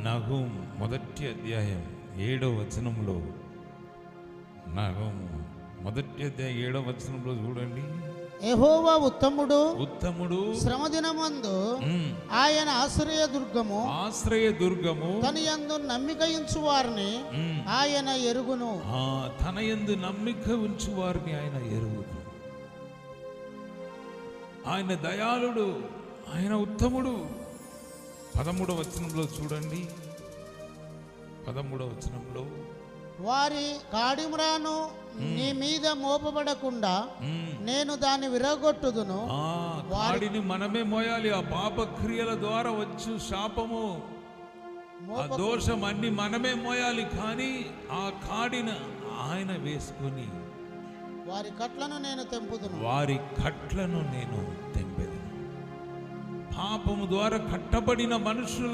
నహూం మొదటి అధ్యాయం 7వ వచనంలో, నహూం మొదటి అధ్యాయం 7వ వచనంలో చూడండి. యెహోవా ఉత్తముడు శ్రమదినమందు ఆయన ఆశ్రయదుర్గము తన యందు నమ్మిక ఉంచు వారిని ఆయన ఎరుగును. తన యందు నమ్మిక ఉంచు వారిని ఆయన ఎరుగును. ఆయన దయాళుడు, ఆయన ఉత్తముడు. 13వ వచనంలో చూడండి. 13వ వచనంలో, వారి కాడిమ్రాను నీ మీద మోపబడకుండా నేను దాన్ని విరగొట్టుదును. కాడిని మనమే మోయాలి. ఆ పాప క్రియల ద్వారా వచ్చు శాపము, ఆ దోషం అన్ని మనమే మోయాలి. కానీ ఆ కాడిని ఆయన వేసుకుని వారి కట్లను నేను తెంపుదును. పాపము ద్వారా కట్టబడిన మనుషుల